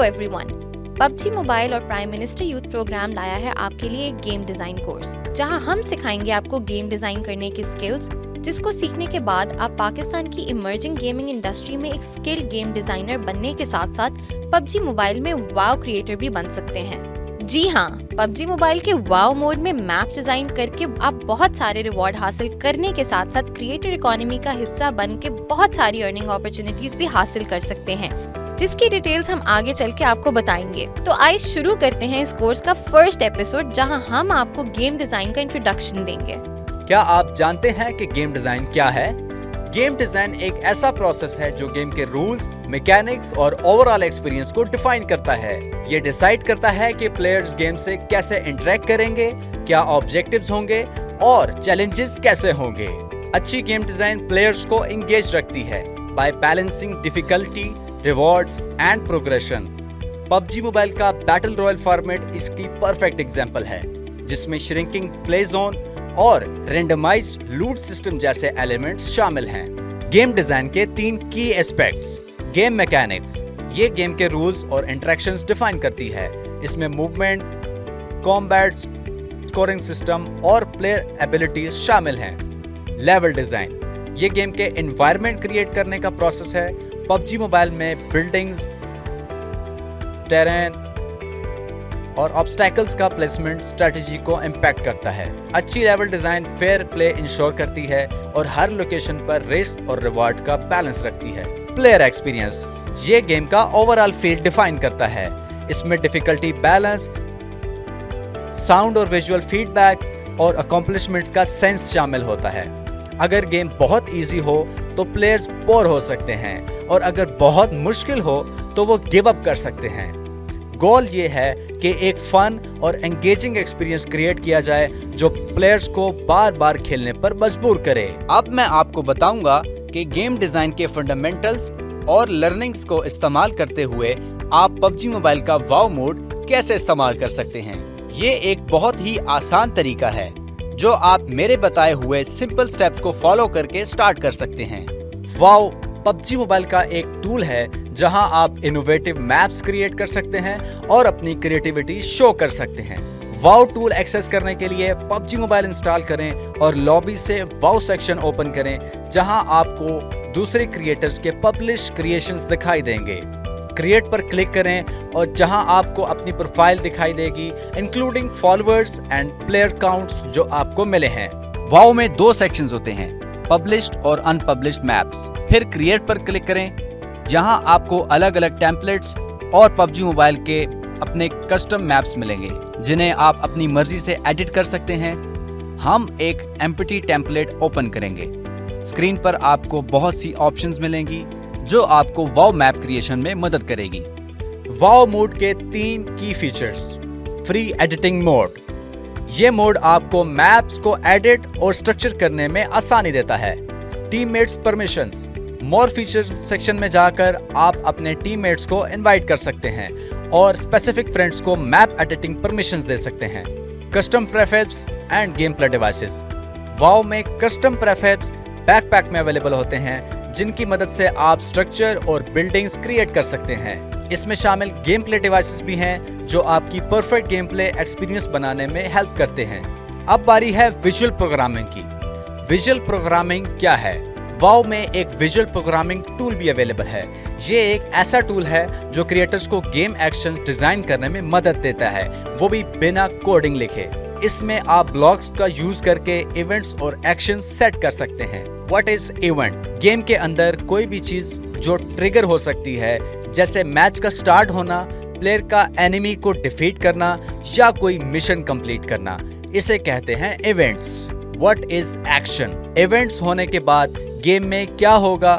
Hello everyone. PUBG mobile और prime minister youth programme लाया है आपके लिए एक गेम डिजाइन कोर्स, जहां हम सिखाएंगे आपको गेम डिजाइन करने की स्किल्स, जिसको सीखने के बाद आप पाकिस्तान की इमर्जिंग गेमिंग इंडस्ट्री में एक स्किल्ड गेम डिजाइनर बनने के साथ साथ पबजी मोबाइल में वाव क्रिएटर भी बन सकते हैं। जी हाँ, पबजी मोबाइल के वाव मोड में मैप डिजाइन करके आप बहुत सारे रिवॉर्ड हासिल करने के साथ साथ क्रिएटर इकोनॉमी का हिस्सा बन के बहुत सारी अर्निंग अपॉर्चुनिटीज भी हासिल कर सकते हैं, जिसकी डिटेल्स हम आगे चल के आपको बताएंगे। तो आइए शुरू करते हैं इस कोर्स का फर्स्ट एपिसोड, जहां हम आपको गेम डिजाइन का इंट्रोडक्शन देंगे। क्या आप जानते हैं कि गेम डिजाइन क्या है? गेम डिजाइन एक ऐसा प्रोसेस है जो गेम के रूल्स, मैकेनिक्स और ओवरऑल एक्सपीरियंस को डिफाइन करता है। ये डिसाइड करता है कि प्लेयर्स गेम से कैसे इंटरेक्ट करेंगे, क्या ऑब्जेक्टिव्स होंगे और चैलेंजेस कैसे होंगे। अच्छी गेम डिजाइन प्लेयर्स को एंगेज रखती है by balancing difficulty, rewards and progression. PUBG mobile का बैटल रॉयल फॉर्मेट इसकी परफेक्ट एग्जांपल है, जिसमें श्रिंकिंग प्ले जोन और रेंडमाइज्ड लूट सिस्टम जैसे एलिमेंट्स शामिल हैं। गेम डिजाइन के 3 की एस्पेक्ट्स। गेम मैकेनिक्स, ये गेम के रूल्स और इंटरेक्शंस डिफाइन करती है। इसमें मूवमेंट, कॉम्बैट, स्कोरिंग सिस्टम और प्लेयर एबिलिटीज शामिल हैं। लेवल डिजाइन, ये गेम के एनवायरनमेंट क्रिएट करने का प्रोसेस है। पबजी मोबाइल में बिल्डिंग्स, टेरेन और ऑब्स्टैकल्स का प्लेसमेंट स्ट्रेटजी को इम्पैक्ट करता है। अच्छी level design fair play ensure करती है और हर लोकेशन पर रिस्क और रिवॉर्ड का बैलेंस रखती है। प्लेयर एक्सपीरियंस, ये गेम का ओवरऑल फील डिफाइन करता है। इसमें डिफिकल्टी बैलेंस, साउंड और विजुअल फीडबैक और अकॉम्प्लिशमेंट्स का सेंस शामिल होता है। अगर गेम बहुत इजी हो तो प्लेयर्स बोर हो सकते हैं, और अगर बहुत मुश्किल हो तो वो गिव अप कर सकते हैं। गोल ये है कि एक फन और एंगेजिंग एक्सपीरियंस क्रिएट किया जाए जो प्लेयर्स को बार बार खेलने पर मजबूर करे। अब मैं आपको बताऊंगा कि गेम डिजाइन के फंडामेंटल्स और लर्निंग्स को इस्तेमाल करते हुए आप पबजी मोबाइल का वाव मोड कैसे इस्तेमाल कर सकते हैं। ये एक बहुत ही आसान तरीका है जो आप मेरे बताए हुए सिंपल स्टेप्स को फॉलो करके स्टार्ट कर सकते हैं। वाव पबजी मोबाइल का एक टूल है जहां आप इनोवेटिव मैप्स क्रिएट कर सकते हैं और अपनी क्रिएटिविटी शो कर सकते हैं। वाव टूल एक्सेस करने के लिए पबजी मोबाइल इंस्टॉल करें और लॉबी से वाव सेक्शन ओपन करें, जहां आपको दूसरे क्रिएटर्स के पब्लिश क्रिएशंस दिखाई देंगे। क्रिएट पर क्लिक करें और जहां आपको अपनी प्रोफाइल दिखाई देगी, including followers and player counts जो आपको मिले हैं। वाव में 2 सेक्शंस होते हैं, पब्लिश्ड और अनपब्लिश्ड मैप्स। फिर क्रिएट पर क्लिक करें, जहां आपको अलग अलग टेम्पलेट्स और पबजी मोबाइल के अपने कस्टम मैप्स मिलेंगे, जिन्हें आप अपनी मर्जी से एडिट कर सकते हैं। हम एक एम्प्टी टेम्पलेट ओपन करेंगे। स्क्रीन पर आपको बहुत सी ऑप्शंस मिलेंगी जो आपको वाव मैप क्रिएशन में मदद करेगी। वाव मोड के 3 की फीचर्स। फ्री एडिटिंग मोड, ये मोड आपको मैप्स को एडिट और स्ट्रक्चर करने में आसानी देता है। Teammates permissions, more features section में जाकर आप अपने टीममेट्स को इनवाइट कर सकते हैं और स्पेसिफिक फ्रेंड्स को मैप एडिटिंग परमिशंस दे सकते हैं। Custom prefabs and game play devices, वाव में कस्टम प्रेफेब्स बैकपैक में अवेलेबल होते हैं, जिनकी मदद से आप स्ट्रक्चर और बिल्डिंग्स क्रिएट कर सकते हैं। इसमें शामिल गेम प्ले डिवाइसेस भी हैं जो आपकी परफेक्ट गेम प्ले एक्सपीरियंस बनाने में हेल्प करते हैं। अब बारी है विजुअल प्रोग्रामिंग की। विजुअल प्रोग्रामिंग क्या है? वाव में एक विजुअल प्रोग्रामिंग टूल भी अवेलेबल है। ये एक ऐसा टूल है जो क्रिएटर्स को गेम एक्शंस डिजाइन करने में मदद देता है, वो भी बिना कोडिंग लिखे। इसमें आप ब्लॉक्स का यूज करके इवेंट्स और एक्शंस सेट कर सकते हैं। What is event? गेम के अंदर कोई भी चीज जो ट्रिगर हो सकती है, जैसे मैच का स्टार्ट होना, प्लेयर का एनिमी को डिफीट करना या कोई मिशन कंप्लीट करना, इसे कहते हैं events. What is action? Events होने के बाद गेम में क्या होगा,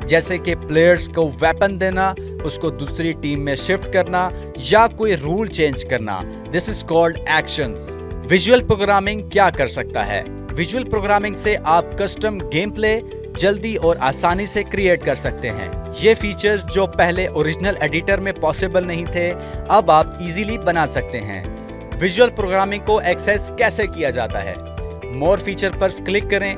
जैसे कि प्लेयर्स को वेपन देना, उसको दूसरी टीम में शिफ्ट करना या कोई रूल चेंज करना, this is called actions. Visual programming क्या कर सकता है? विजुअल प्रोग्रामिंग से आप कस्टम गेम प्ले जल्दी और आसानी से क्रिएट कर सकते हैं। ये फीचर्स जो पहले ओरिजिनल एडिटर में पॉसिबल नहीं थे, अब आप इजीली बना सकते हैं। विजुअल प्रोग्रामिंग को एक्सेस कैसे किया जाता है? मोर फीचर पर क्लिक करें,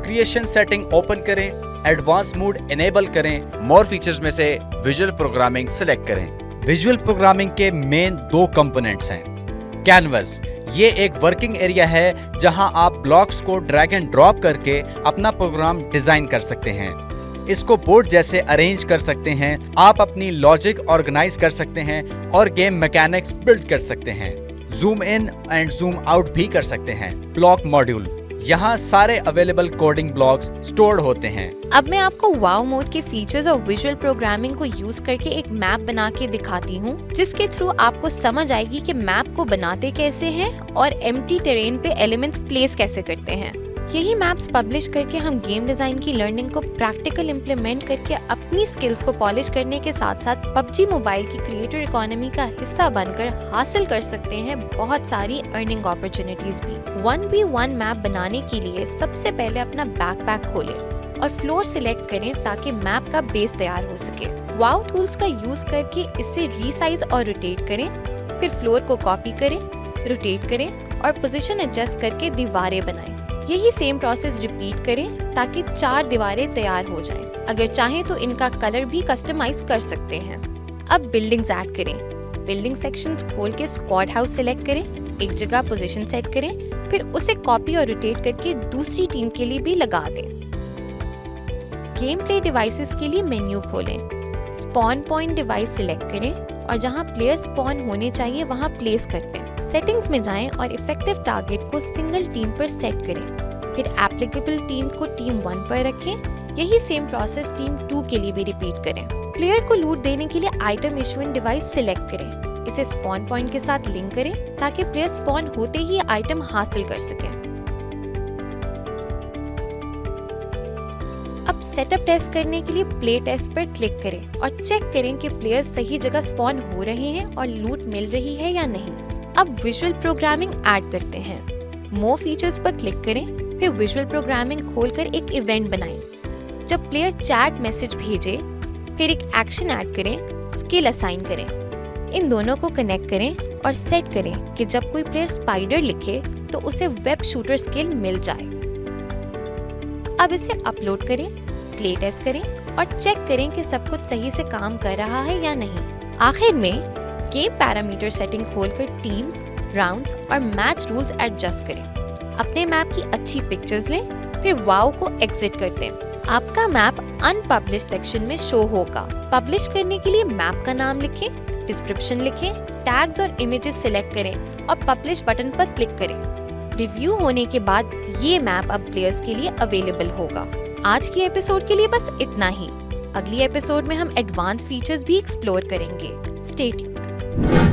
क्रिएशन सेटिंग ओपन करें, एडवांस मोड इनेबल करें, मोर फीचर्स में से विजुअल प्रोग्रामिंग सिलेक्ट करें। विजुअल प्रोग्रामिंग के मेन दो कंपोनेंट्स हैं। कैनवस, ये एक वर्किंग एरिया है जहां आप ब्लॉक्स को ड्रैग एंड ड्रॉप करके अपना प्रोग्राम डिजाइन कर सकते हैं। इसको बोर्ड जैसे अरेंज कर सकते हैं, आप अपनी लॉजिक ऑर्गेनाइज कर सकते हैं और गेम मैकेनिक्स बिल्ड कर सकते हैं। Zoom in and zoom out भी कर सकते हैं। ब्लॉक मॉड्यूल, यहाँ सारे अवेलेबल कोडिंग ब्लॉक्स स्टोर्ड होते हैं। अब मैं आपको वाओ मोड के फीचर्स और विजुअल प्रोग्रामिंग को यूज करके एक मैप बना के दिखाती हूँ, जिसके थ्रू आपको समझ आएगी कि मैप को बनाते कैसे हैं और एम्प्टी टेरेन पे एलिमेंट्स प्लेस कैसे करते हैं। यही मैप्स पब्लिश करके हम गेम डिजाइन की लर्निंग को प्रैक्टिकल इम्प्लीमेंट करके अपनी स्किल्स को पॉलिश करने के साथ साथ पबजी मोबाइल की क्रिएटर इकोनॉमी का हिस्सा बनकर हासिल कर सकते हैं बहुत सारी अर्निंग अपॉर्चुनिटीज भी। 1v1 मैप बनाने के लिए सबसे पहले अपना बैकपैक खोलें और फ्लोर सिलेक्ट करें ताकि मैप का बेस तैयार हो सके। वाओ टूल्स का यूज करके इसे रीसाइज और रोटेट करें, फिर फ्लोर को कॉपी करें, रोटेट करें और पोजीशन एडजस्ट करके दीवारें बनाएं। यही सेम प्रोसेस रिपीट करें ताकि 4 दीवारें तैयार हो जाएं। अगर चाहें तो इनका कलर भी कस्टमाइज कर सकते हैं। अब बिल्डिंग्स ऐड करें। बिल्डिंग सेक्शंस खोल के स्क्वाड हाउस सिलेक्ट करें, एक जगह पोजीशन सेट करें, फिर उसे कॉपी और रोटेट करके दूसरी टीम के लिए भी लगा दें। गेम प्ले डिवाइसेस के लिए मेन्यू खोलें, स्पॉन पॉइंट डिवाइस सिलेक्ट करें और जहां प्लेयर स्पॉन होने चाहिए वहां प्लेस करते हैं। सेटिंग्स में जाएं और इफेक्टिव टारगेट को सिंगल टीम पर सेट करें, फिर एप्लीकेबल टीम को टीम 1 पर रखें। यही सेम प्रोसेस टीम 2 के लिए भी रिपीट करें। प्लेयर को लूट देने के लिए आइटम इशुएंट डिवाइस सिलेक्ट करें, इसे स्पॉन पॉइंट के साथ लिंक करें ताकि प्लेयर स्पॉन होते ही आइटम हासिल कर सकें। अब सेटअप टेस्ट करने के लिए प्ले टेस्ट पर क्लिक करें और चेक करें कि प्लेयर्स सही जगह स्पॉन हो रहे हैं और लूट मिल रही है या नहीं। अब विजुअल प्रोग्रामिंग ऐड करते हैं। मोर फीचर्स पर क्लिक करें, फिर विजुअल प्रोग्रामिंग खोलकर एक इवेंट बनाएं। जब प्लेयर चैट मैसेज भेजे, फिर एक एक्शन ऐड करें, स्किल असाइन करें। इन दोनों को कनेक्ट करें और सेट करें कि जब कोई प्लेयर स्पाइडर लिखे तो उसे वेब शूटर स्किल मिल जाए। अब इसे अपलोड करें, प्ले टेस्ट करें और चेक करें कि सब कुछ सही से काम कर रहा है या नहीं। आखिर में गेम पैरामीटर सेटिंग खोलकर टीम्स, राउंड्स और मैच रूल्स एडजस्ट करें। अपने मैप की अच्छी पिक्चर्स लें, फिर वाओ को एग्जिट कर दें। आपका मैप अनपब्लिश सेक्शन में शो होगा। पब्लिश करने के लिए मैप का नाम लिखें, डिस्क्रिप्शन लिखें, टैग्स और इमेजेस सिलेक्ट करें और पब्लिश बटन पर क्लिक करें। रिव्यू होने के बाद ये मैप अब प्लेयर्स के लिए अवेलेबल होगा। आज की एपिसोड के लिए बस इतना ही। अगली एपिसोड में हम एडवांस फीचर्स भी एक्सप्लोर करेंगे। Stay tuned.